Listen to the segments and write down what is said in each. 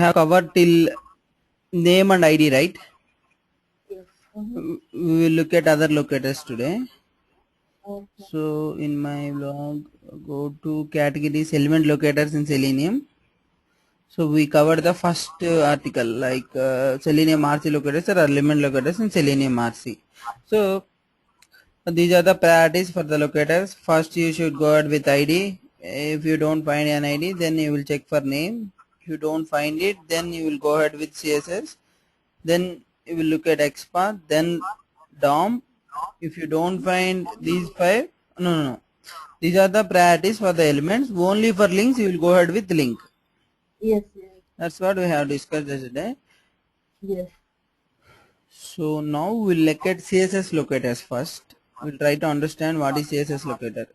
have covered till name and ID, right? Yes. We will look at other locators today. Okay. So in my blog, go to categories element locators in Selenium. So we covered the first article like Selenium RC locators or element locators in Selenium RC. So these are the priorities for the locators. First you should go ahead with ID. If you don't find an ID, then you will check for name. If you don't find it, then you will go ahead with CSS. Then you will look at XPath, then DOM. If you don't find these five, no. These are the priorities for the elements. Only for links, you will go ahead with link. Yes. Yes. That's what we have discussed yesterday. Yes. So now we'll look at CSS locators first. We'll try to understand what is CSS locator.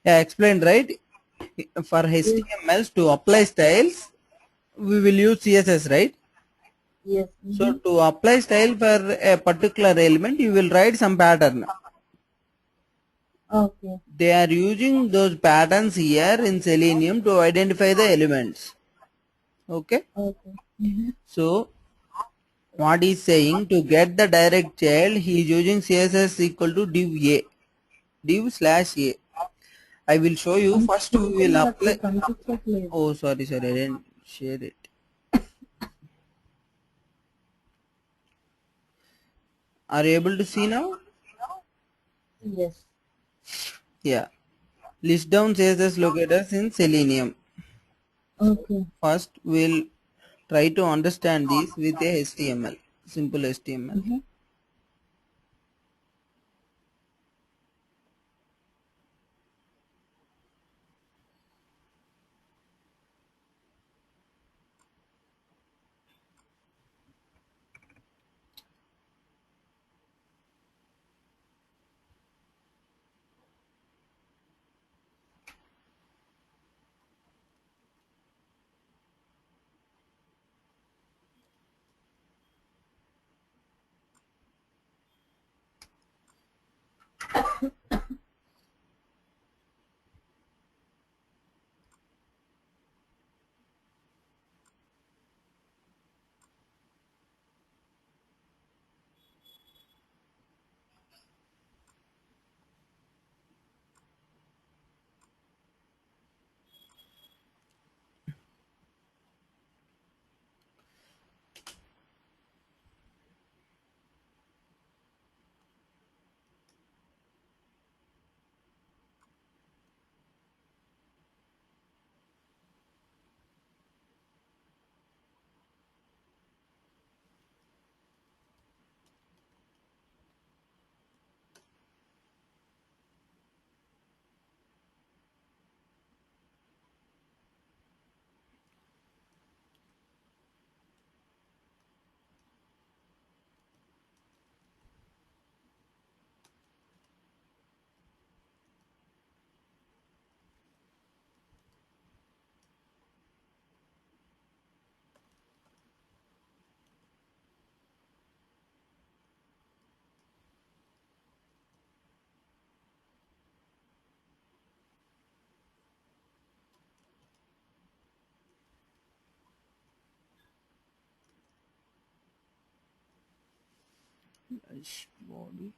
Yeah, I explained right. For Yes. HTMLs to apply styles, we will use CSS, right? Yes. So to apply style for a particular element, you will write some pattern. Okay. They are using those patterns here in Selenium to identify the elements. Okay. Okay. So what is saying, to get the direct child, he is using CSS equal to div a, div slash a. I will show you. First we will but apply. కనిపించట్లేదు. Oh, sorry, I didn't share it. Are you able to see now? Yes. Yeah. List down CSS locators in Selenium. Okay. First, we'll try to understand this with a HTML, simple HTML. Body.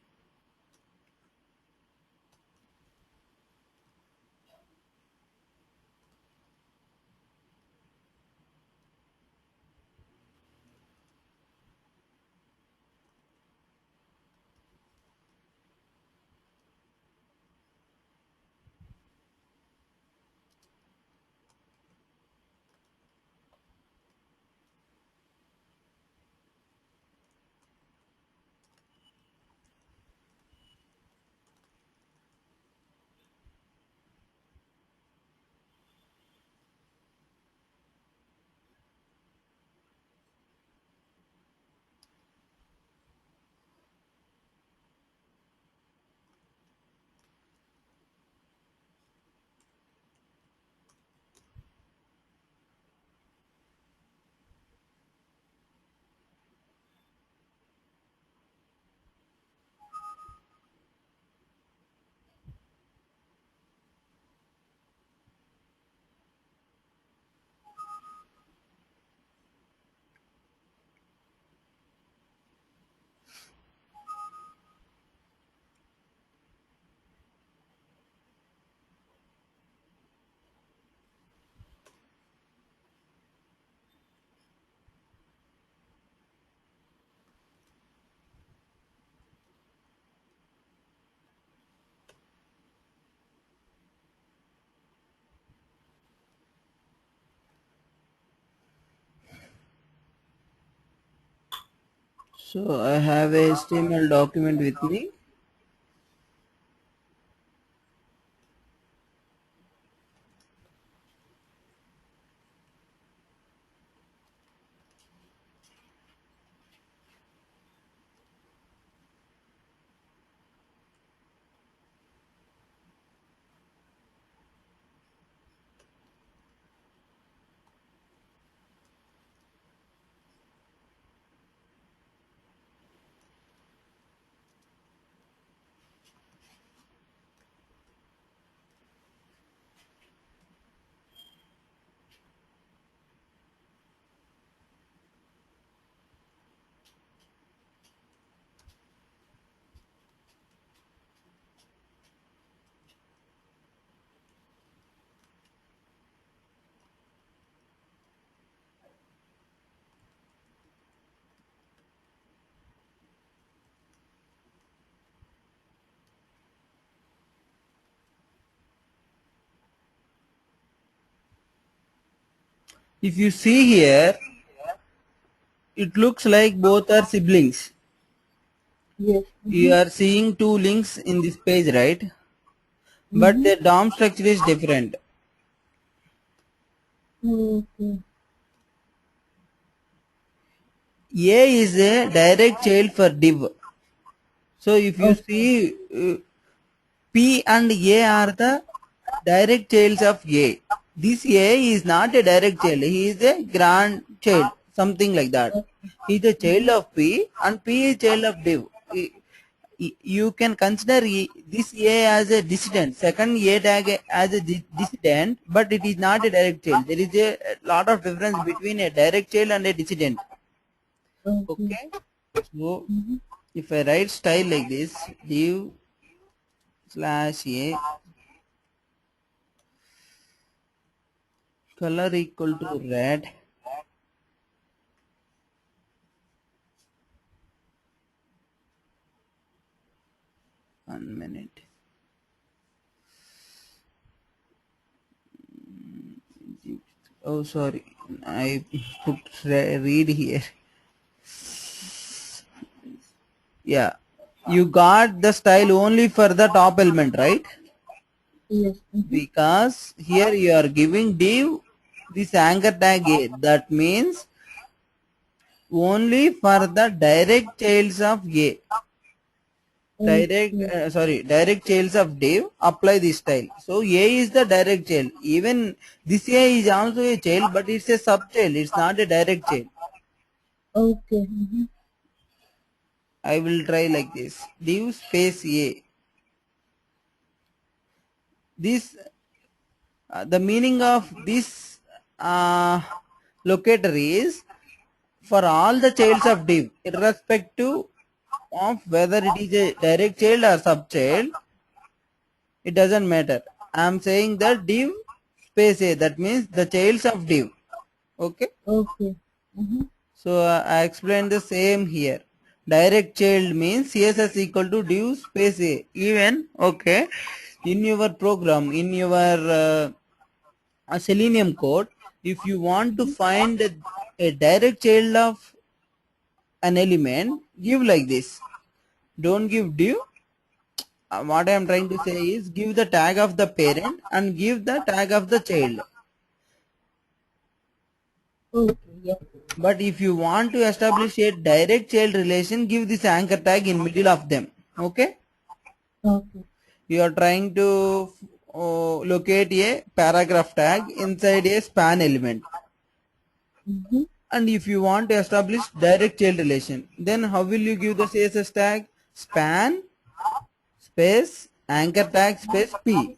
So I have a HTML document with me. If you see here, it looks like both are siblings. Yes. You are seeing two links in this page, right? But Mm-hmm. the DOM structure is different. Okay. A is a direct child for div. So if you Okay. see, P and A are the direct childs of A. This A is not a direct child. He is a grandchild, something like that. Okay. He is a child Mm-hmm. of P and P is child of div. You can consider this A as a dissident, second A tag as a dissident, but it is not a direct child. There is a lot of difference between a direct child and a dissident. Okay. Okay, so Mm-hmm. if I write style like this, div slash A color equal to red, 1 minute. Oh, sorry, I put read here. Yeah, you got the style only for the top element, right? Yes. Mm-hmm. Because here you are giving div this anchor tag A. That means only for the direct childs of A. Okay. Direct childs of div apply this style. So A is the direct child. Even this A is also a child, but it's a sub child. It's not a direct child. Okay. Mm-hmm. I will try like this. Div space A. This the meaning of this locator is for all the childs of div, irrespective of whether it is a direct child or sub child, it doesn't matter. I am saying that div space A, that means the childs of div. Okay, Okay. Mm-hmm. so I explained the same here. Direct child means CSS equal to div space A. Even okay, in your program, in your a Selenium code, if you want to find a direct child of an element, give like this. Don't give div. What I am trying to say is give the tag of the parent and give the tag of the child. Okay. Yeah. But if you want to establish a direct child relation, give this anchor tag in middle of them. Okay. Okay. You are trying to locate a paragraph tag inside a span element. Mm-hmm. And if you want to establish direct child relation, then how will you give the CSS tag? Span space anchor tag space P.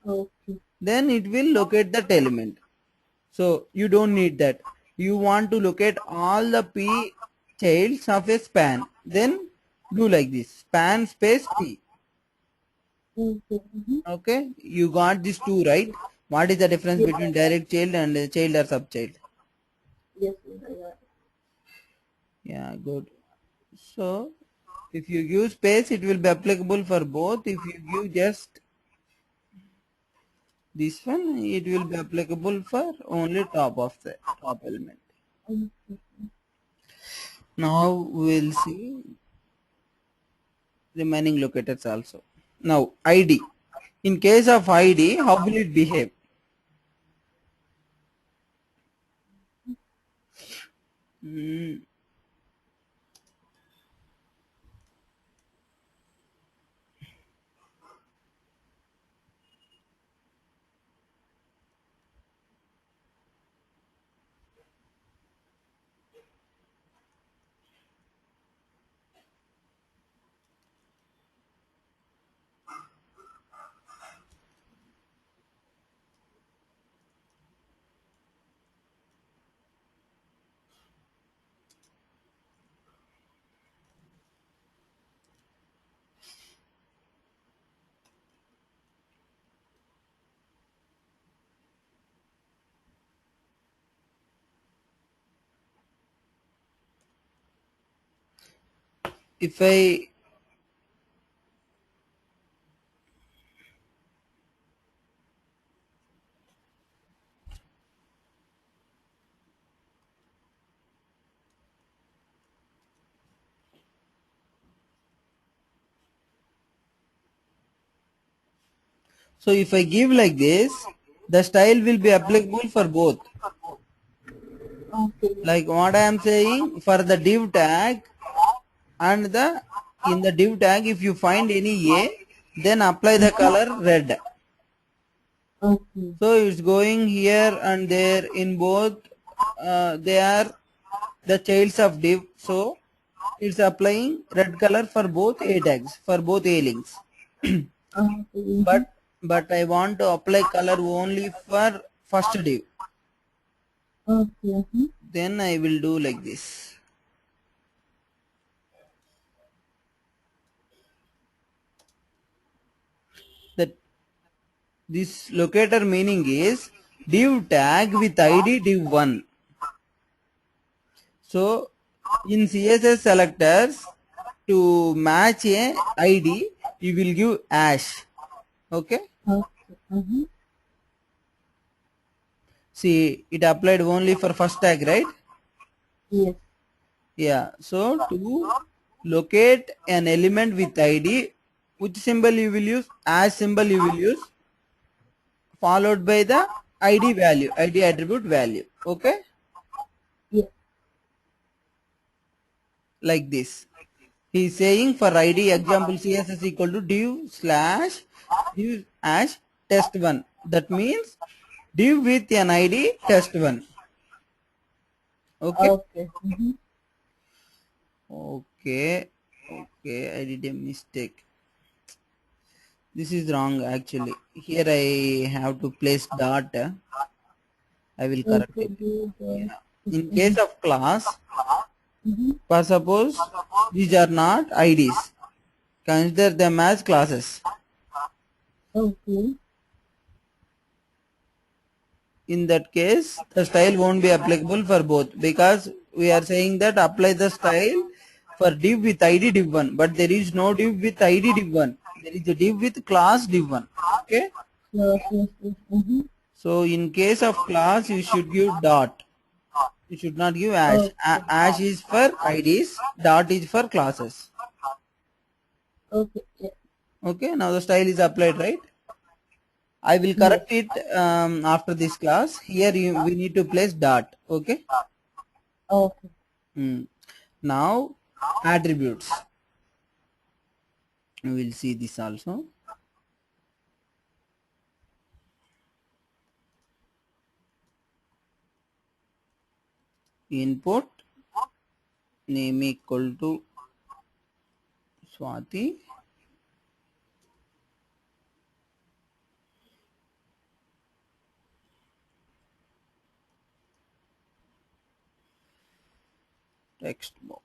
Okay. Then it will locate that element. So you don't need that. You want to locate all the P childs of a span. Then do like this. Span space P. Okay. Mm-hmm. Okay. You got these two right. What is the difference Yes. between direct child and child or subchild? Yes. Yes. I got it. Yeah, good. So if you give space, it will be applicable for both. If you give just this one, it will be applicable for only top of the top element. Okay. Now we'll see remaining locators also. Now ID. In case of ID, how will it behave? Hmm. If I so if I give like this, the style will be applicable for both. Okay. Like what I am saying, for the div tag and the in the div tag, if you find any A, then apply the color red. Okay. So it's going here and there in both. They are the childs of div. So it's applying red color for both A tags, for both A links. Okay. But I want to apply color only for first div. Okay. Then I will do like this. That this locator meaning is div tag with ID div1. So in CSS selectors, to match a ID, you will give hash. Okay. Okay. See, it applied only for first tag, right? Yes. Yeah. So to locate an element with ID, which symbol you will use? Hash symbol you will use, followed by the ID value, ID attribute value. Okay. Yes. Like this. He is saying for ID example CSS equal to div slash div hash test1. That means div with an ID test1. Okay. Okay. Okay. Okay. I did a mistake. This is wrong actually. Here I have to place dot. I will So correct to it. do the. Yeah. In case of class, Mm-hmm. for suppose these are not IDs. Consider them as classes. Okay. In that case, the style won't be applicable for both, because we are saying that apply the style for div with id div1, but there is no div with id div1. There is a div with class div1. Okay. Yes. So in case of class, you should give dot. You should not give hash. Okay. Hash is for IDs, dot is for classes. Okay. Yeah. Okay. Now the style is applied, right? I will Yes. correct it after this class. Here we need to place dot. Okay. Okay. Now attributes. We will see this also. Input name equal to Swati. Text box.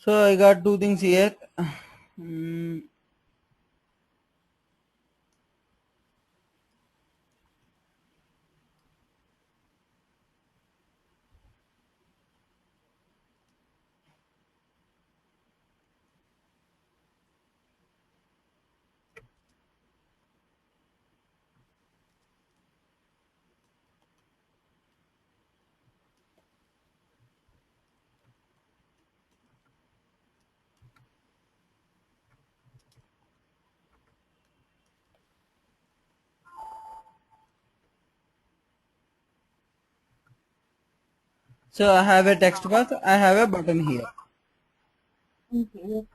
So I got two things here. Hmm, So I have a text box, I have a button here. Okay.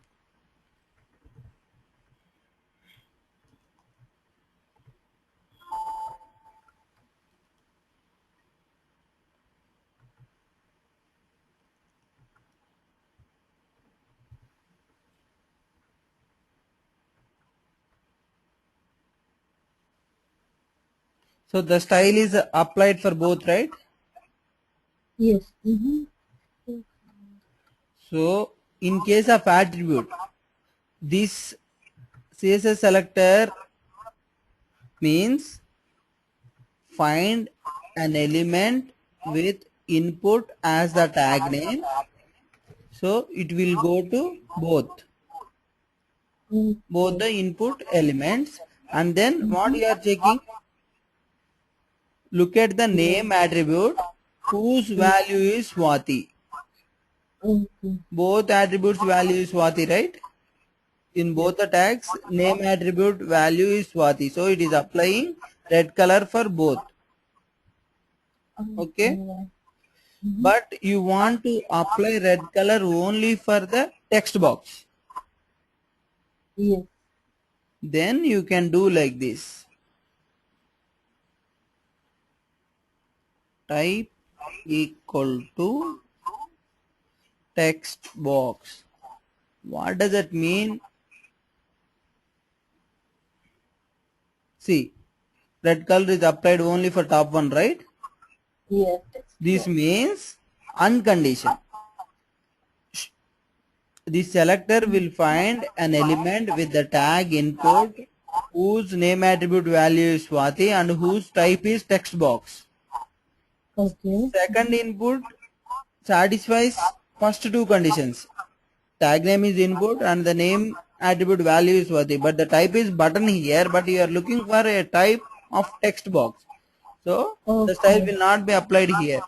So the style is applied for both, right? Yes. Mm-hmm. So in case of attribute, this CSS selector means find an element with input as the tag name. So it will go to both Okay. the input elements, and then what you are checking, look at the Yes. name attribute whose value is Swati. Okay. Both attributes value is Swati, right? In Yes. both the tags, name attribute value is Swati. So it is applying red color for both. Okay. Okay. Mm-hmm. But you want to apply red color only for the text box. Yes. Then you can do like this. Type equal to text box. What does it mean? See, red color is applied only for top one, right? Yes. Text This box. means unconditioned. The selector will find an element with the tag input whose name attribute value is Swati and whose type is text box. Okay. Second input satisfies first two conditions. Tag name is input and the name attribute value is Swati, but the type is button here, but you are looking for a type of text box. So the style Okay. will not be applied here.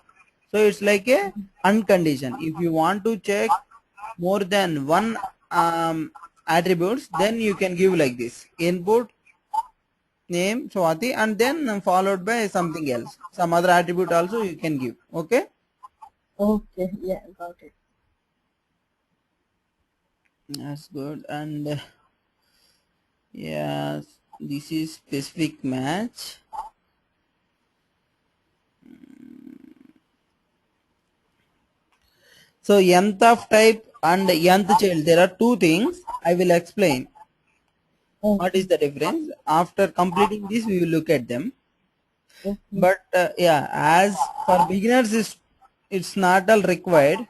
So it's like a unconditioned. If you want to check more than one attributes, then you can give like this: input name Swati and then followed by something else. Some other attribute also you can give. Okay. Okay. Yeah. Got it. That's good. And yes, this is specific match. So nth of type and nth child, there are two things. I will explain what is Okay. the difference. After completing this, we will look at them. Okay. But yeah, as for beginners, it's not all required.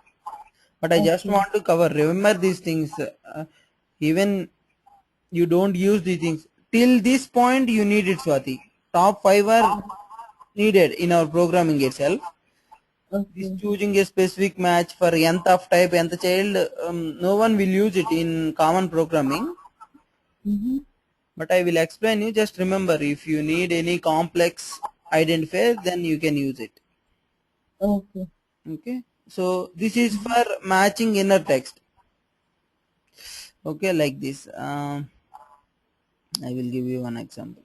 But I just Okay. want to cover. Remember these things. Even you don't use these things till this point. You need it, Swati. Top five are needed in our programming itself. This Okay. choosing a specific match for nth of type, nth child, no one will use it in common programming. Mm-hmm. But I will explain you. Just remember, if you need any complex identifier, then you can use it. Okay. Okay. So this is Mm-hmm. for matching inner text. Okay, like this. I will give you one example.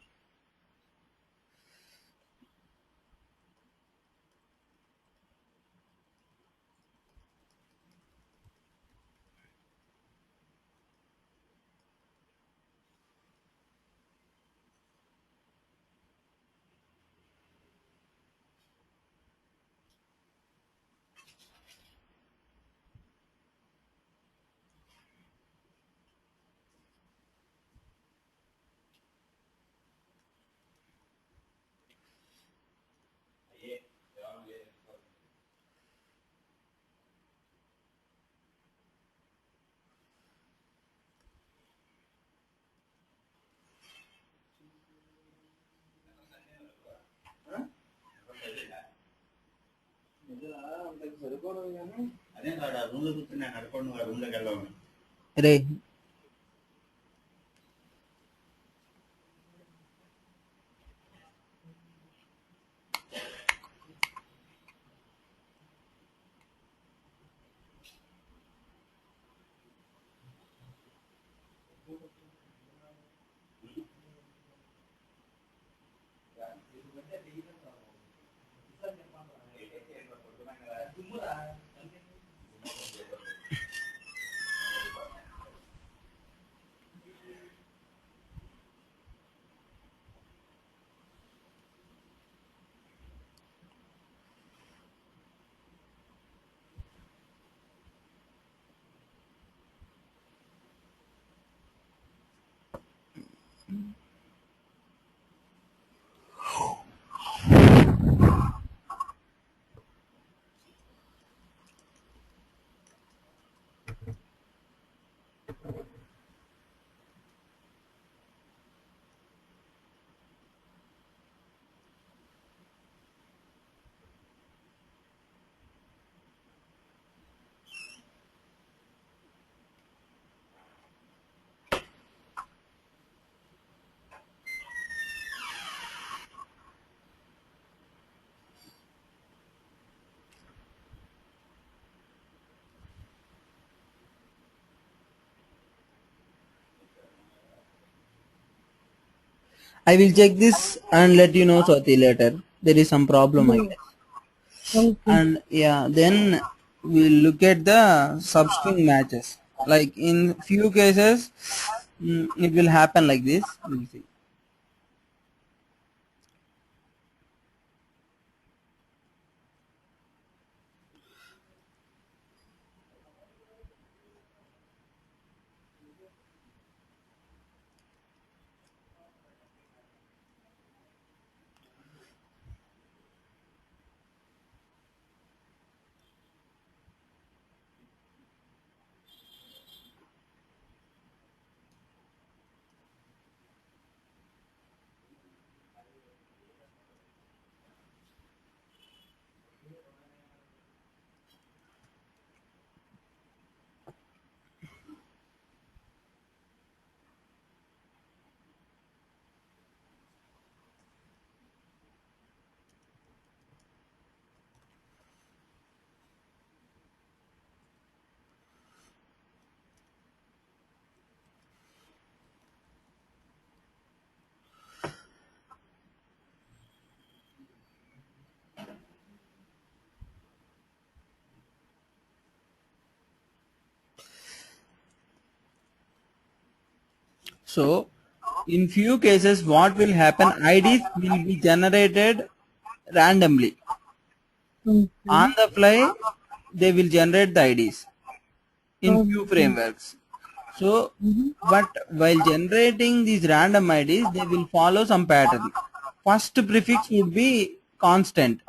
Ray. I will check this and let you know Swati later. There is some problem I Yeah. guess. Okay. And yeah, then we'll look at the substring matches. Like in few cases, it will happen like this. We'll see. So in few cases, what will happen? IDs will be generated randomly. Okay. On the fly, they will generate the IDs in few Okay. frameworks. So, Mm-hmm. but while generating these random IDs, they will follow some pattern. First prefix would be constant,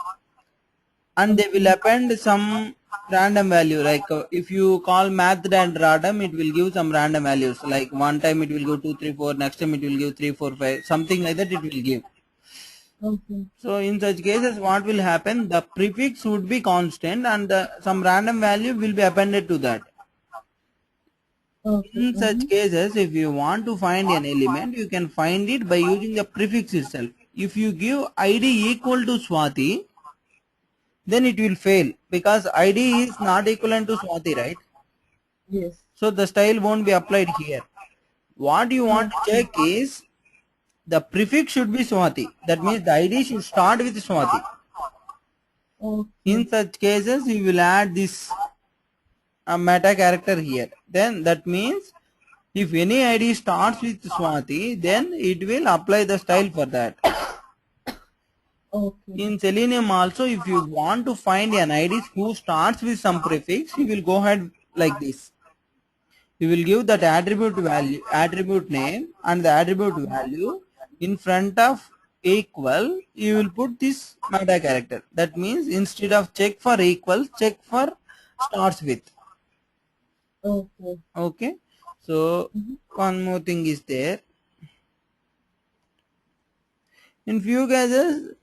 and they will Okay. append some random value. Like if you call math and random, it will give some random values. Like one time it will give 2 3 4, next time it will give 3 4 5, something like that it will give. Okay. So in such cases, what will happen? The prefix would be constant, and some random value will be appended to that. Okay. In such Mm-hmm. cases, if you want to find an element, you can find it by using the prefix itself. If you give ID equal to Swati, then it will fail because ID is not equivalent to Swati, right? Yes. So the style won't be applied here. What you want to Okay. check is the prefix should be Swati. That means the ID should start with Swati. Okay. In such cases, you will add this meta character here. Then that means if any ID starts with Swati, then it will apply the style for that. Okay. In Selenium also, if you want to find an ID who starts with some prefix, you will go ahead like this. You will give that attribute value, attribute name and the attribute value in front of equal. You will put this meta character. That means instead of check for equal, check for starts with. Okay. Okay. So Mm-hmm. one more thing is there. In few cases,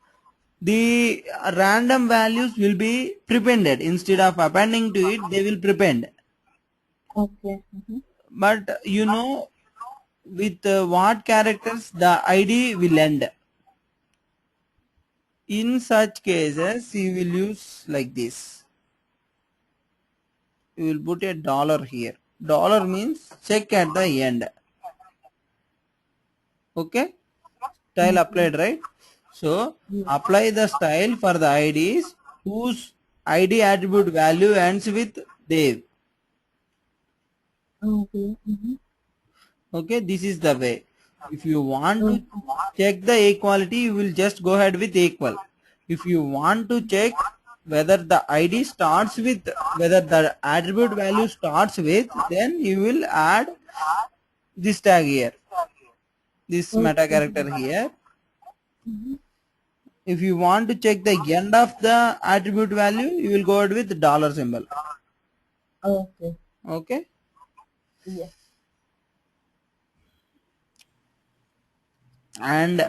the random values will be prepended. Instead of appending to it, they will prepend. Okay. Mm-hmm. But you know with what characters the ID will end. In such cases, you will use like this. You will put a dollar here. Dollar means check at the end. Okay? Style Okay. applied, right? So, Yes. apply the style for the IDs whose ID attribute value ends with Dev. Okay. Mm-hmm. Okay, this is the way. If you want to Okay. check the equality, you will just go ahead with equal. If you want to check whether the ID starts with, whether the attribute value starts with, then you will add this tag here. this Okay. meta character here. Mhm. If you want to check the end of the attribute value, you will go ahead with the dollar symbol. Okay. Okay. Yes. And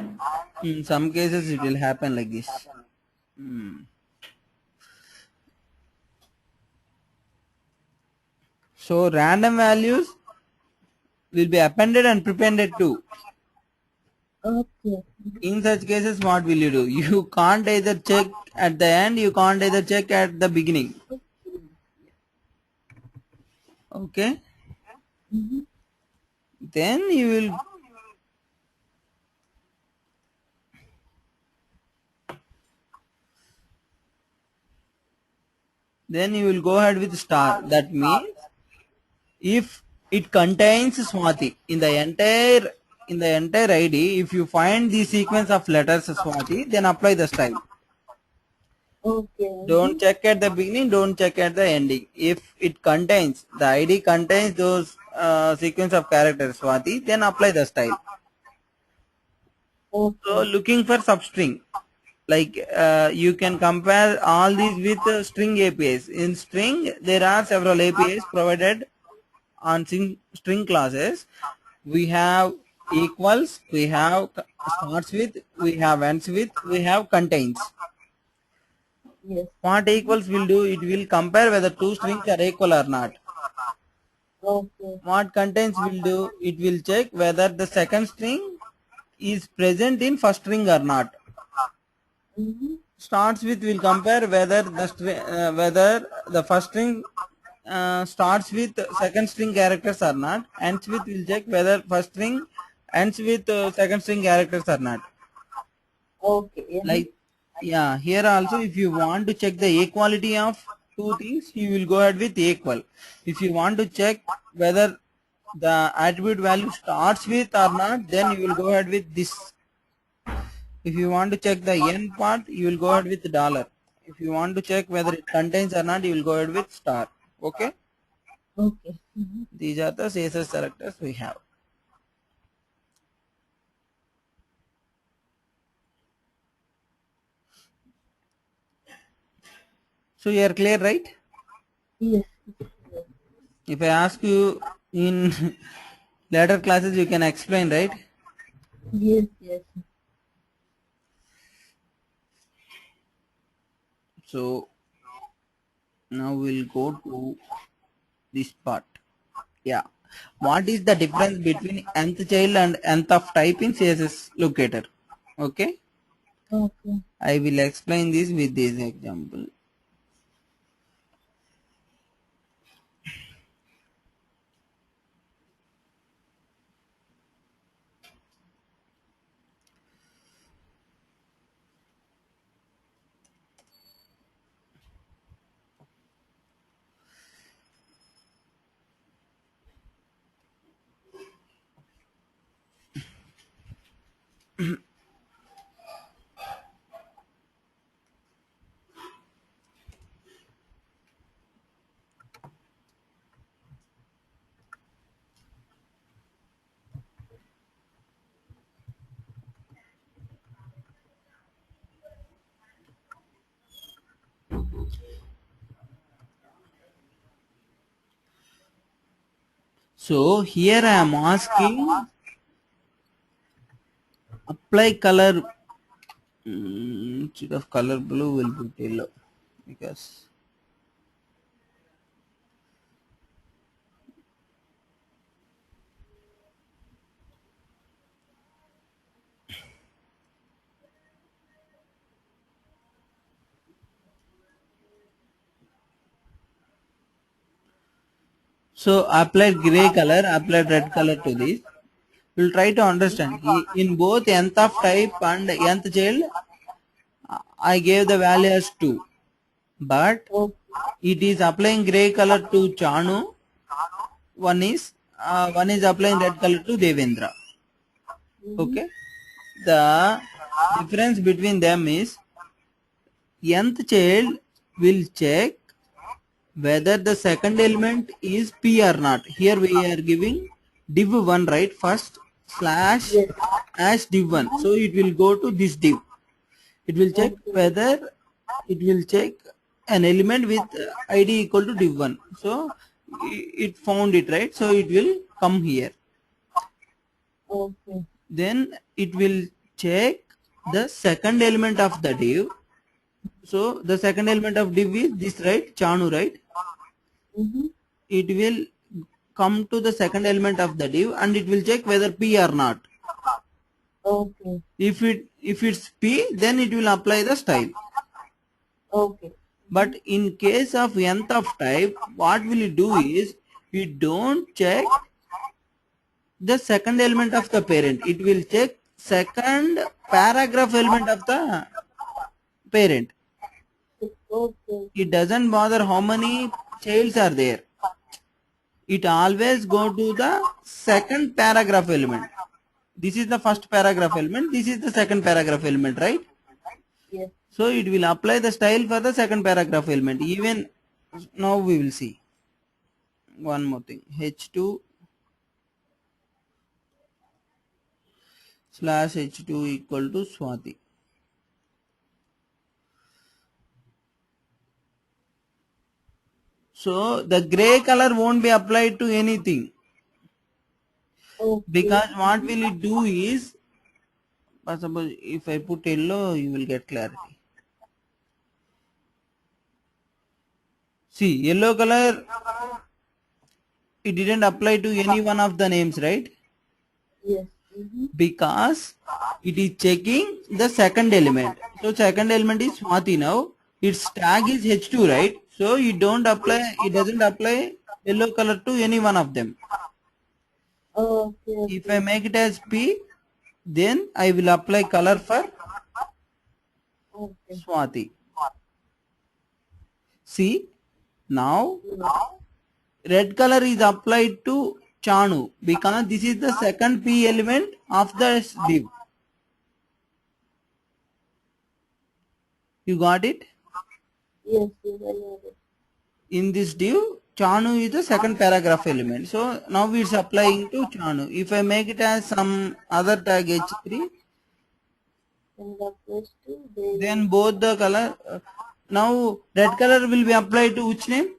in some cases it will happen like this. Hmm. So random values will be appended and prepended too. Okay. In such cases, what will you do? You can't either check at the end, you can't either check at the beginning. Okay. Mhm. Then you will go ahead with star. That means if it contains Swati in the entire ID, if you find the sequence of letters Swati, then apply the style. Okay. Don't check at the beginning, don't check at the ending. If it contains, the ID contains those sequence of characters Swati, then apply the style. So Okay. looking for substring, like you can compare all these with string APIs. In string, there are several APIs provided on string classes. We have equals, we have starts with, we have ends with, we have contains. Yes. What equals will do, it will compare whether two strings are equal or not. Okay. What contains will do, it will check whether the second string is present in first string or not. Mhm. Starts with will compare whether whether the first string starts with second string characters or not. Ends with will check whether first string ends with second string characters or not. Okay. Mhm. Like, yeah, here also if you want to check the equality of two things, you will go ahead with equal. If you want to check whether the attribute value starts with or not, then you will go ahead with this. If you want to check the n part, you will go ahead with dollar. If you want to check whether it contains or not, you will go ahead with star. Okay. Okay. Mhm. These are the CSS selectors we have. So you are clear, right? Yes. If I ask you in later classes, you can explain, right? Yes. Yes. So now we'll go to this part. Yeah. What is the difference between nth child and nth of type in CSS locator? Okay. Okay. I will explain this with this example. So here I am asking apply color. Instead of color blue will be yellow because so applied gray color, applied red color to this. We'll try to understand. In both nth of type and nth child, I gave the value as 2. But Okay. it is applying gray color to Chanu. One is applying red color to Devendra. Mhm. Okay. The difference between them is nth child will check whether the second element is P or not. Here we are giving div 1, right? First slash Yes. as div1. So it will go to this div. It will check Okay. whether it will check an element with id equal to div1. So it found it, right? So it will come here. Okay. Then it will check the second element of the div. So the second element of div is this, right? Chanu, right? Mm-hmm. It will come to the second element of the div and it will check whether p or not. Okay. If it's p, then it will apply the style. Okay. But in case of nth of type, what will it do is we don't check the second element of the parent. It will check second paragraph element of the parent. Okay. It doesn't bother how many childs are there. It always go to the second paragraph element. This is the first paragraph element. This is the second paragraph element, right? Yes. So it will apply the style for the second paragraph element. Even now we will see one more thing. H2 slash H2 equal to Swati. So the gray color won't be applied to anything, Okay. because what will it do is, suppose if I put yellow, you will get clarity. See, yellow color, it didn't apply to any one of the names, right? Yes. Mm-hmm. Because it is checking the second element. So second element is Swati now. Its tag is H2, right? So it doesn't apply yellow color to any one of them. Okay. If I make it as P, then I will apply color for Okay. Swati. See, now Yes. red color is applied to Chanu because this is the second P element of the div. You got it? Yes. Yes. I know it. In this div, Chanu is the second paragraph element. So now it's applying to Chanu. If I make it as some other tag H3, And the first two, they then both the color, now red color will be applied to which name?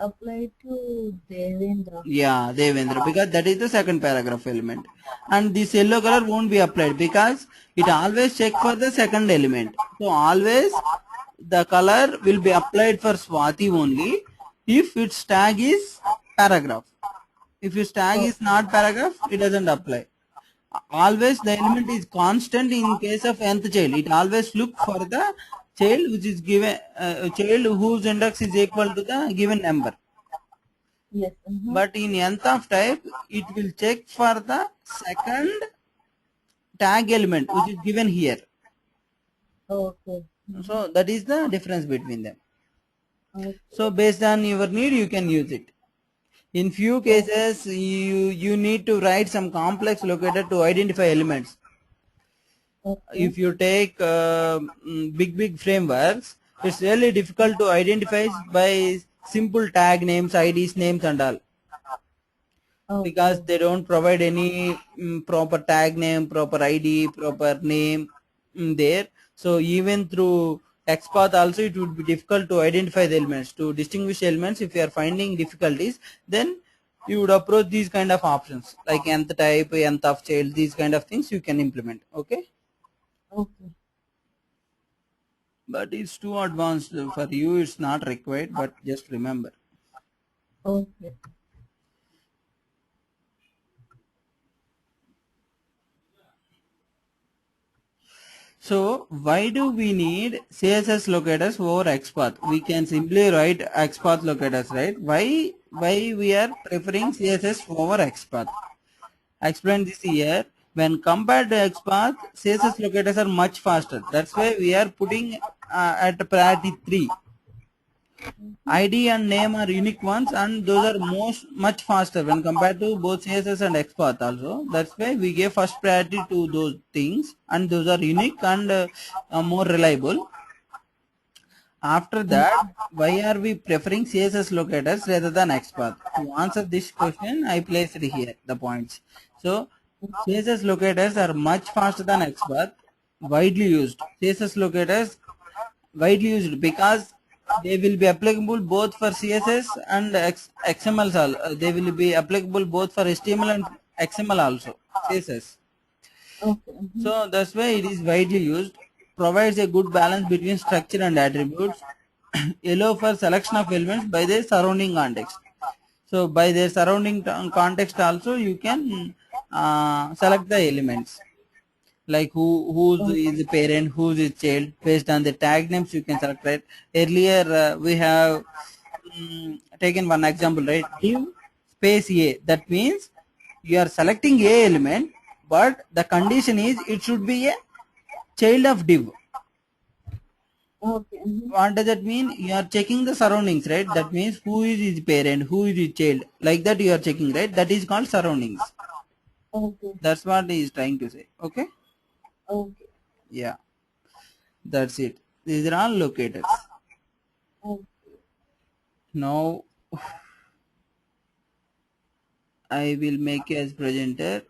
apply to Devendra. Yeah, Devendra, because that is the second paragraph element. And this yellow color won't be applied because it always check for the second element. So always the color will be applied for Swati only if its tag is paragraph. If its tag is not paragraph, it doesn't apply. Always the element is constant in case of nth child. It always look for the child which is given, child whose index is equal to the given number. Yes. Mm-hmm. But in nth of type, it will check for the second tag element which is given here. Okay. So that is the difference between them. Okay. So based on your need, you can use it. In few cases, you need to write some complex locator to identify elements. Okay. If you take big frameworks, it's really difficult to identify by simple tag names, IDs, names and all. Because they don't provide any proper tag name, proper ID, proper name there. So even through XPath also it would be difficult to identify the elements, to distinguish elements. If you are finding difficulties, then you would approach these kind of options like nth type, nth of child, these kind of things you can implement. Okay, Okay. but it's too advanced for you. It's not required, but just remember. Okay. So why do we need CSS locators over XPath? We can simply write XPath locators, right? Why we are preferring CSS over XPath? I explained this here. When compared to XPath, CSS locators are much faster. That's why we are putting at priority 3. ID and name are unique ones, and those are much faster when compared to both CSS and XPath also. That's why we give first priority to those things, and those are unique and more reliable. After that, why are we preferring CSS locators rather than XPath? To answer this question, I placed here the points. So, CSS locators are much faster than XPath, widely used. CSS locators widely used because they will be applicable both for CSS and XML. They will be applicable both for HTML and XML also. CSS. Okay. So that's why it is widely used. Provides a good balance between structure and attributes. Allow for selection of elements by their surrounding context. So by their surrounding context also you can select the elements like who is the parent, who is the child. Based on the tag names you can select, right. Earlier we have taken one example, right. Div space a, that means you are selecting a element, but the condition is it should be a child of div. Okay. What does that mean? You are checking the surroundings, right? That means who is his parent, who is his child, like that you are checking, right? That is called surroundings. Okay. That's what he is trying to say. Okay. Okay. Yeah, that's it. These are all locators. Okay. Now I will make you as presenter.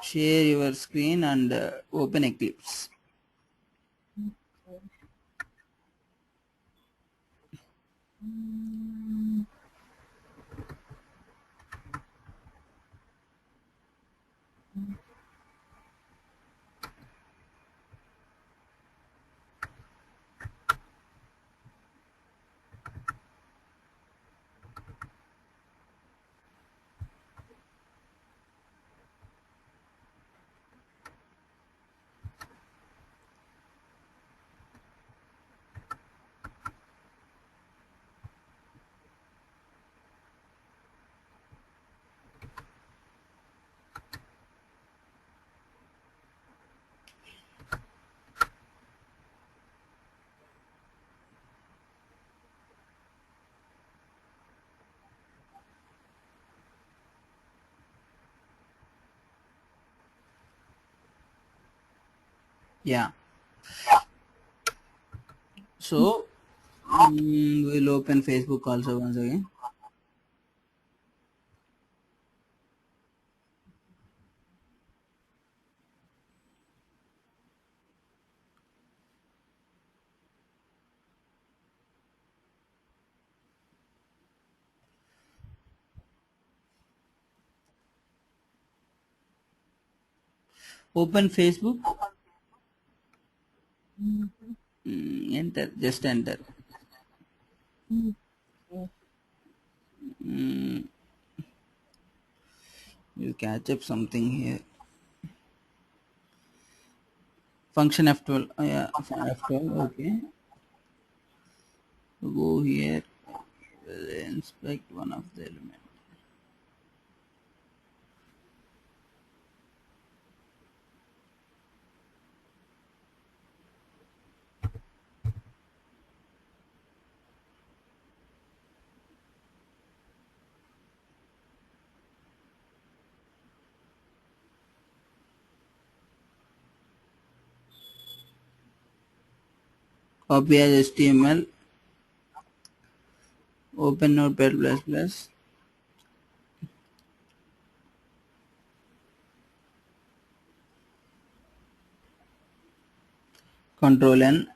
Share your screen and open Eclipse. Yeah. So we'll open Facebook also once again. Open Facebook. Enter. Just enter. You catch up something here. Function F12. Yeah, F12. Okay. Go here. Inspect one of the elements. Copy as HTML. Open Notepad++. Control N.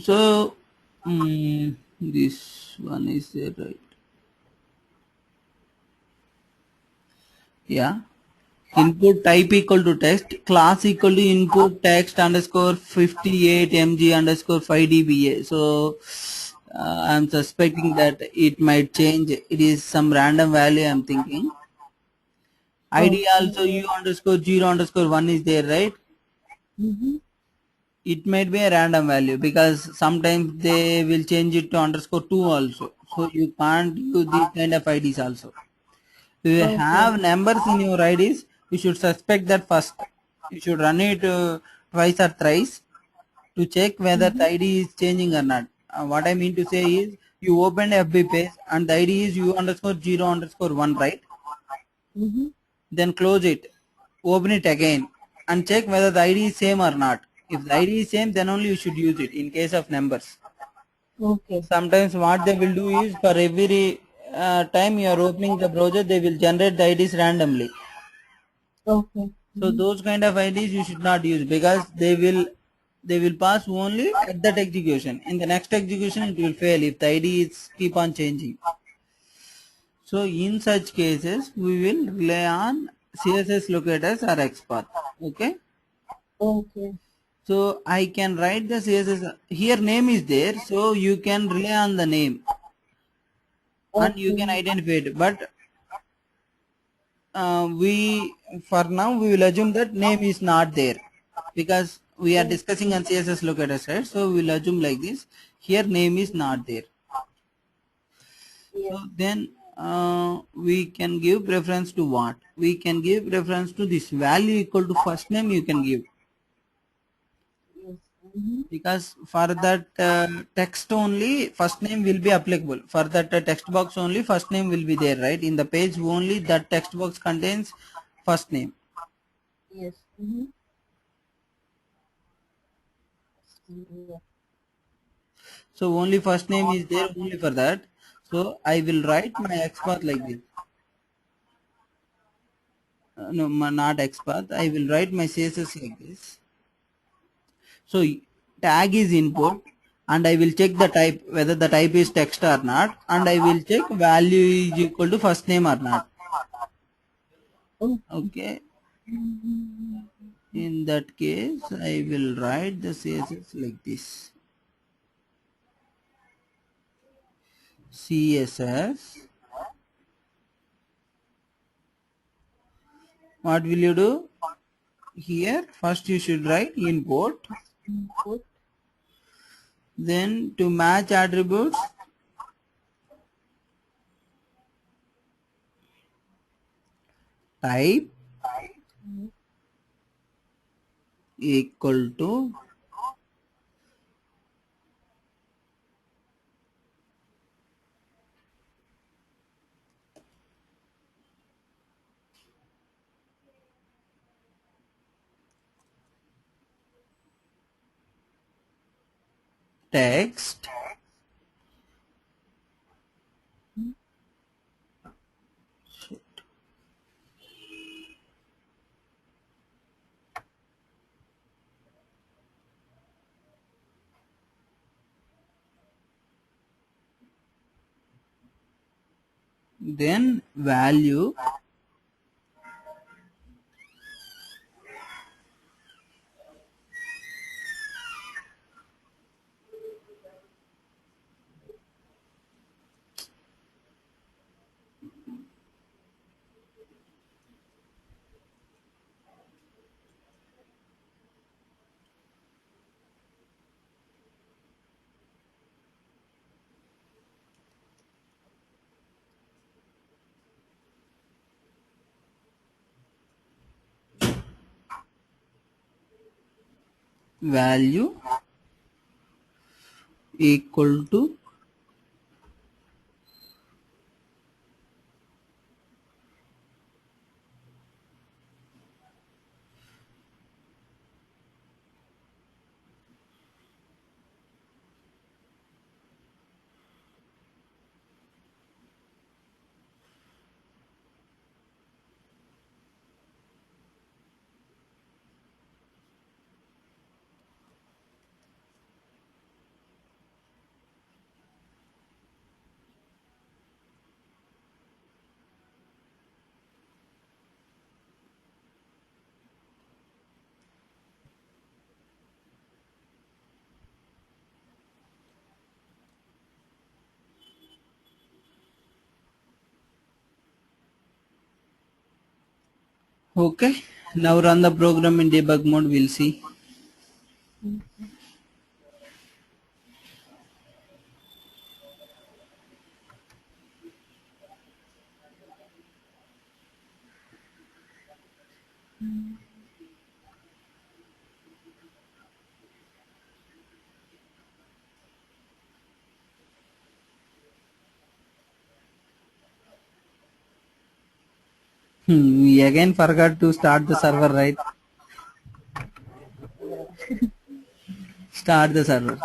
So this one is there, right? Yeah. Input type equal to text, class equal to input text underscore 58 mg underscore 5 dba. So I'm suspecting that it might change. It is some random value I'm thinking. ID also u underscore 0 underscore 1 is there, right? It might be a random value because sometimes they will change it to underscore 2 also. So you can't use these kind of IDs also. If you have numbers in your IDs, you should suspect that first. You should run it twice or thrice to check whether the ID is changing or not. What I mean to say is, you open FB page and the ID is u underscore 0 underscore 1, right? Then close it. open it again and check whether the ID is same or not. If the ID is same, then only you should use it in case of numbers. Okay. Sometimes what they will do is for every time you are opening the browser, they will generate the IDs randomly. Okay. So those kind of IDs you should not use because they will pass only at that execution. In the next execution, it will fail if the ID is keep on changing. So in such cases, we will rely on CSS locators or XPath. Okay. Okay. So I can write the CSS here. Name is there, so you can rely on the name and you can Okay. identify it. But we for now we will assume that name is not there because we are discussing on CSS locators, right? So we will assume like this. Here name is not there. Yes. So then we can give preference to what? We can give preference to this value equal to first name you can give Yes. because for that text only first name will be applicable. For that text box only first name will be there, right? In the page only that text box contains first name. Yes. Yeah. So only first name is there only for that. So I will write my XPath like this. No, not XPath. I will write my CSS like this. So tag is input and I will check the type whether the type is text or not and I will check value is equal to first name or not. Okay. Okay. In that case I will write the CSS like this. CSS. What will you do? Here first you should write input. Input. Then to match attributes type equal to text. Then value value equal to okay. Now run the program in debug mode. We'll see. We again forgot to start the server, right? Start the server.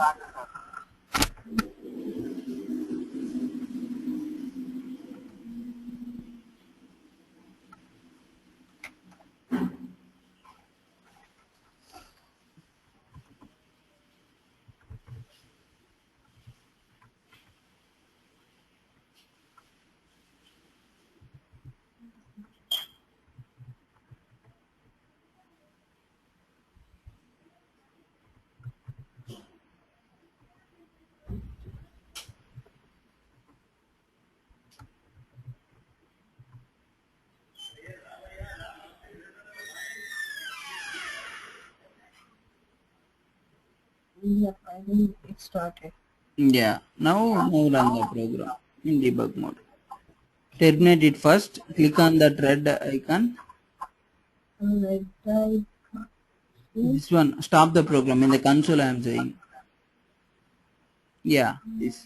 Yeah, I think it started. Yeah. Now run the program in debug mode. Terminate it first. Click on that red icon. Red dye. This one. Stop the program in the console. I am saying. Yeah. This.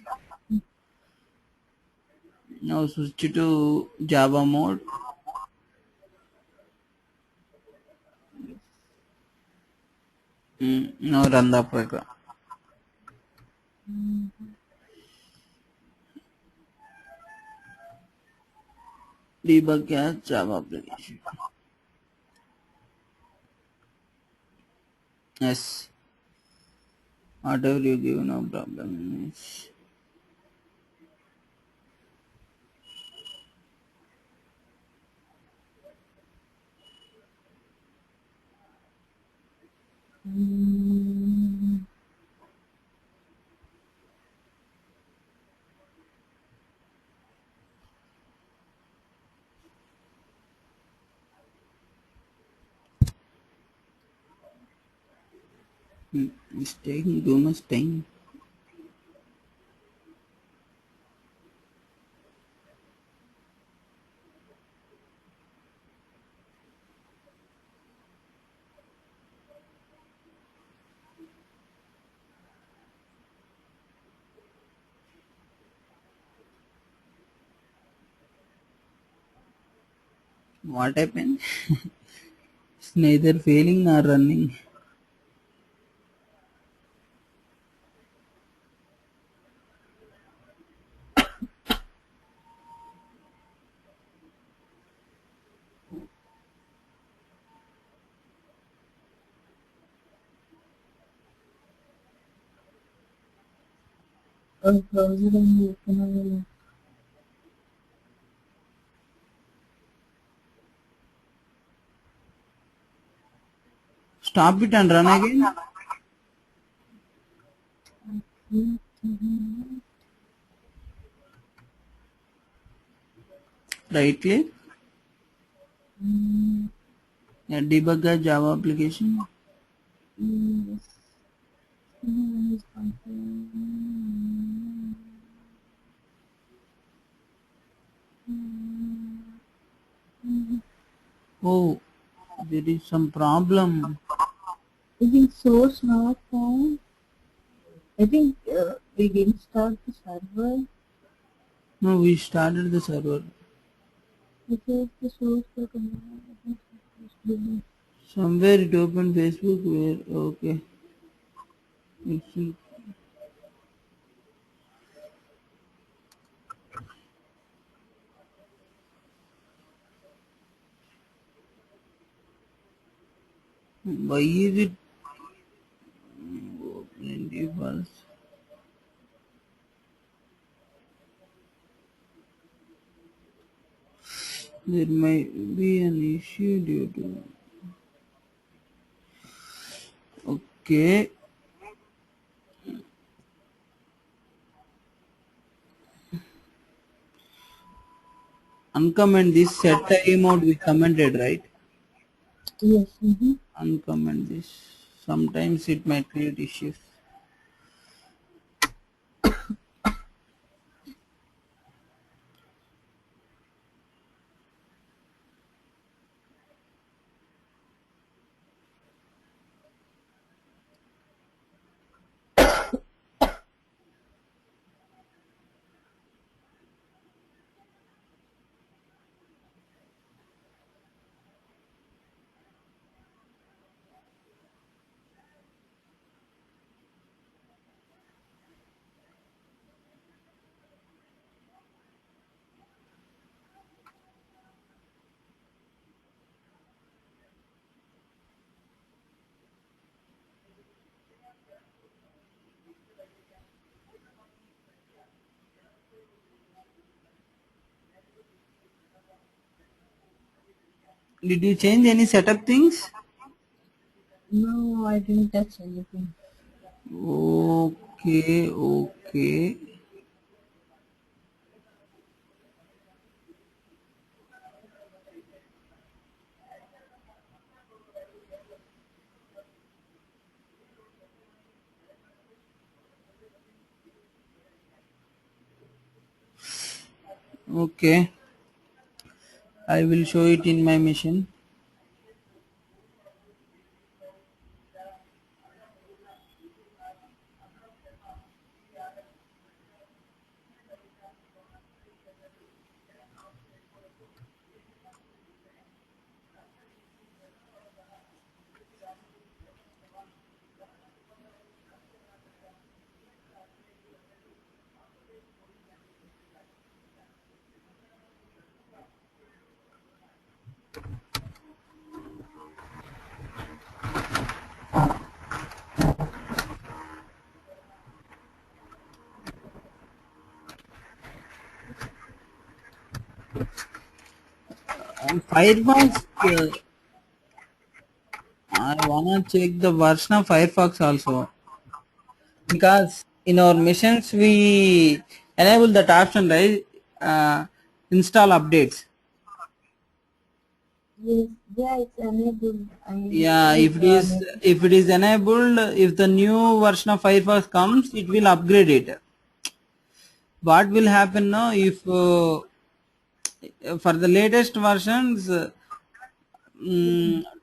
Now switch to Java mode. Now run the program. Debug as Java application. Yes. Whatever you give, no problem. Yes. It's taking too much time. What happened? It's neither failing nor running. Browser and open. Stop it and run again. Right click. Yeah, debug a Java application. Oh, there is some problem. I think source not found. I think we didn't start the server No, we started the server. because the source for command. Somewhere it opened Facebook where, okay. It's, why is it opening defaults? There might be an issue due to. Okay. Uncomment this set timeout we commented, right? Yes. Uncomment this. Sometimes it might create issues. Did you change any setup things? No, I didn't touch anything. Okay, okay. Okay, I will show it in my machine. Firefox, I wanna check the version of Firefox also, because in our missions we enable that option, right? Install updates. Yes, yeah, it's enabled. I Yeah, tried if it is enabled, if the new version of Firefox comes, it will upgrade it. What will happen now if for the latest versions,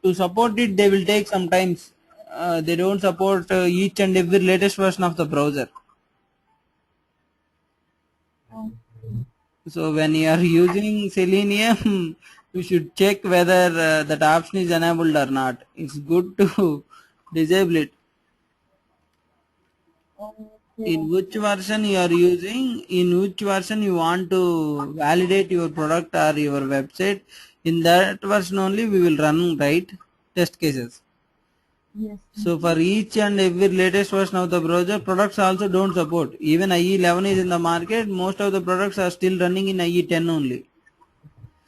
to support it they will take some times. They don't support each and every latest version of the browser. So when you are using Selenium, you should check whether that option is enabled or not. It's good to disable it. In okay. which version you are using, in which version you want to validate your product or your website, in that version only we will run, right, test cases. Yes. So for each and every latest version of the browser, products also don't support. Even IE 11 is in the market, most of the products are still running in IE 10 only.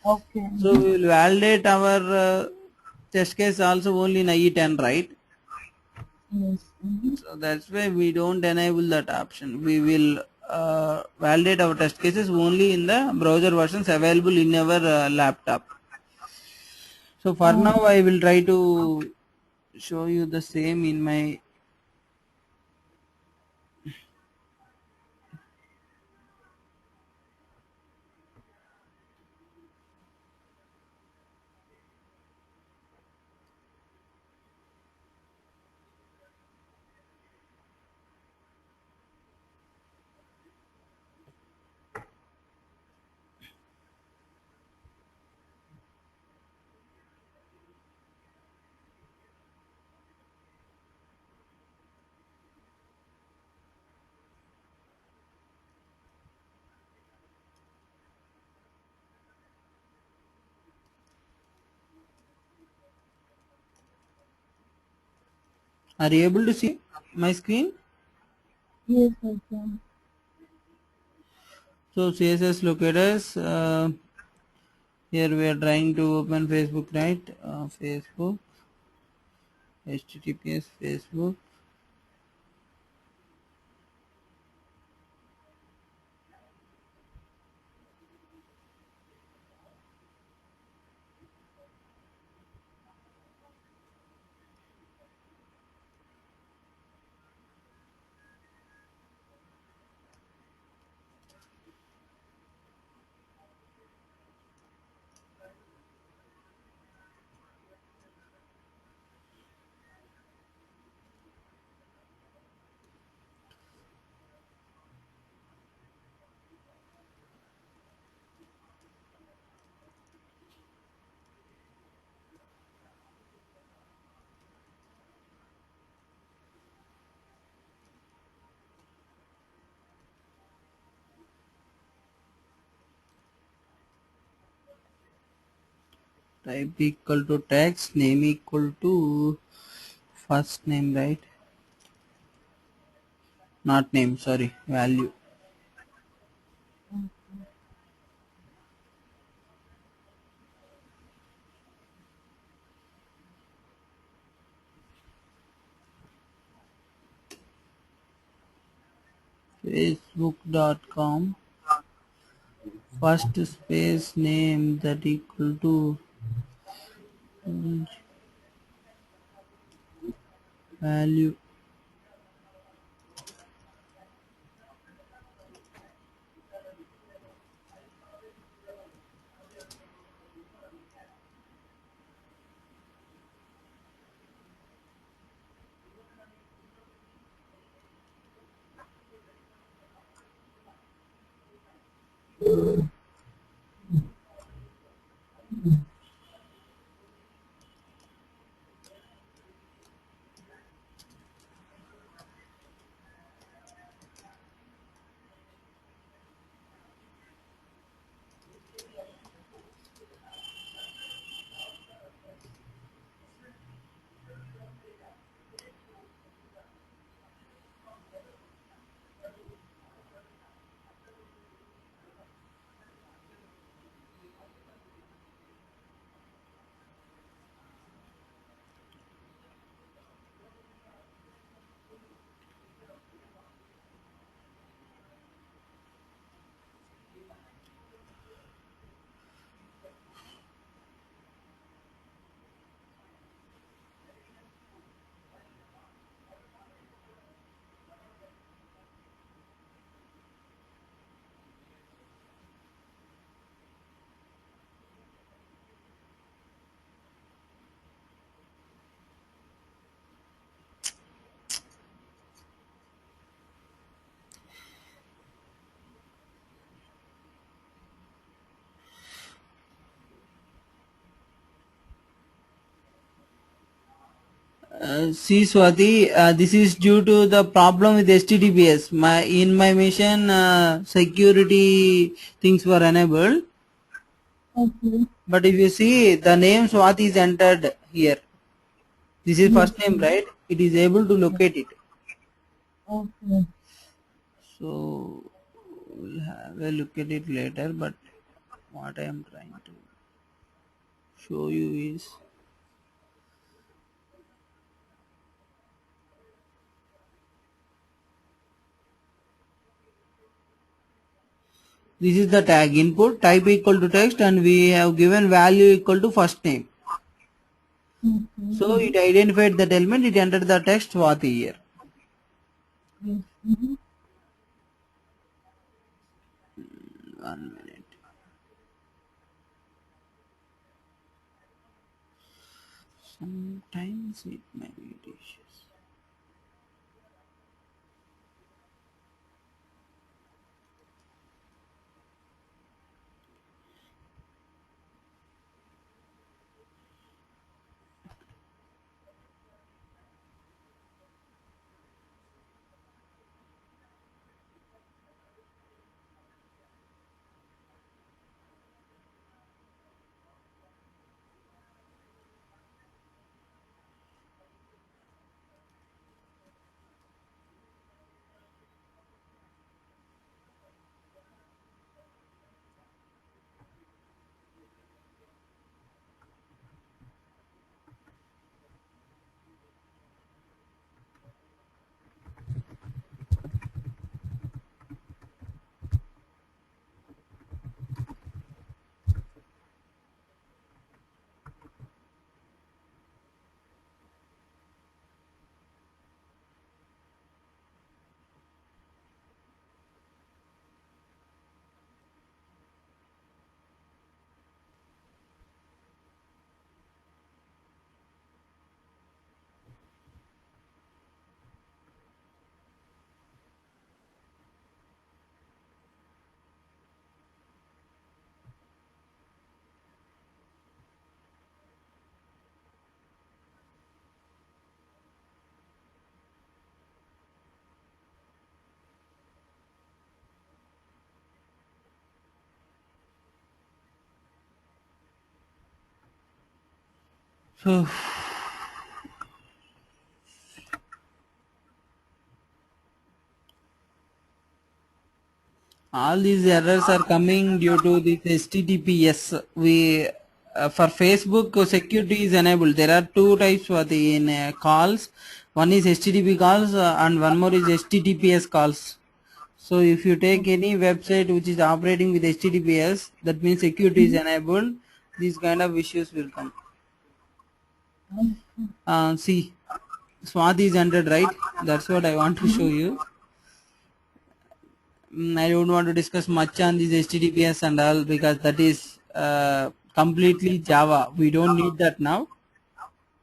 Okay. So we will validate our test case also only in IE 10, right? Yes. So that's why we don't enable that option. We will validate our test cases only in the browser versions available in our laptop. So for now, Oh, I will try to show you the same in my Are you able to see my screen? yes, I can. So CSS locators. Here we are trying to open Facebook, right? Facebook, HTTPS Facebook. Type equal to text, name equal to first name, right? Not name, sorry, value. facebook.com first space name that equal to value. See Swati, this is due to the problem with HTTPS. In my mission, security things were enabled. Okay. But if you see, the name Swati is entered here. This is first name, right? It is able to locate it. Okay. So we'll have a look at it later. But what I am trying to show you is this is the tag input type equal to text, and we have given value equal to first name. Okay. So it identified that element, it entered the text Swati here. Yes. Mm-hmm. 1 minute. Sometimes it may be issues. So all these errors are coming due to this HTTPS. We for Facebook security is enabled. There are two types for the in calls. One is HTTP calls and one more is HTTPS calls. So if you take any website which is operating with HTTPS, that means security is enabled, these kind of issues will come. See, Swati is entered, right? That's what I want to show you. I don't want to discuss much on this HTTPS and all because that is completely Java. We don't need that now.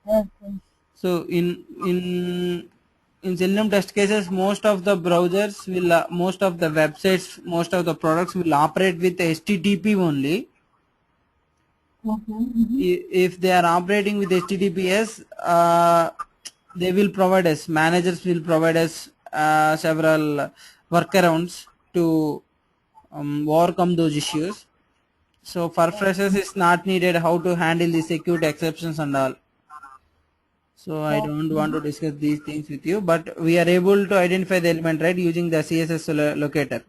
Okay. So in Selenium test cases, most of the browsers will, most of the websites, most of the products will operate with HTTP only. Okay. If they are operating with HTTPS, they will provide us, managers will provide us several workarounds to overcome those issues. So for freshers, it's not needed how to handle the security exceptions and all. So I don't want to discuss these things with you, but we are able to identify the element, right, using the CSS locator.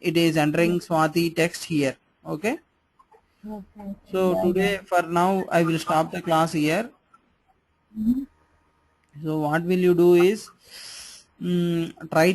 It is entering Swati text here. Okay. Okay. So Yeah, today, for now, I will stop the class here. yeah. So what will you do is try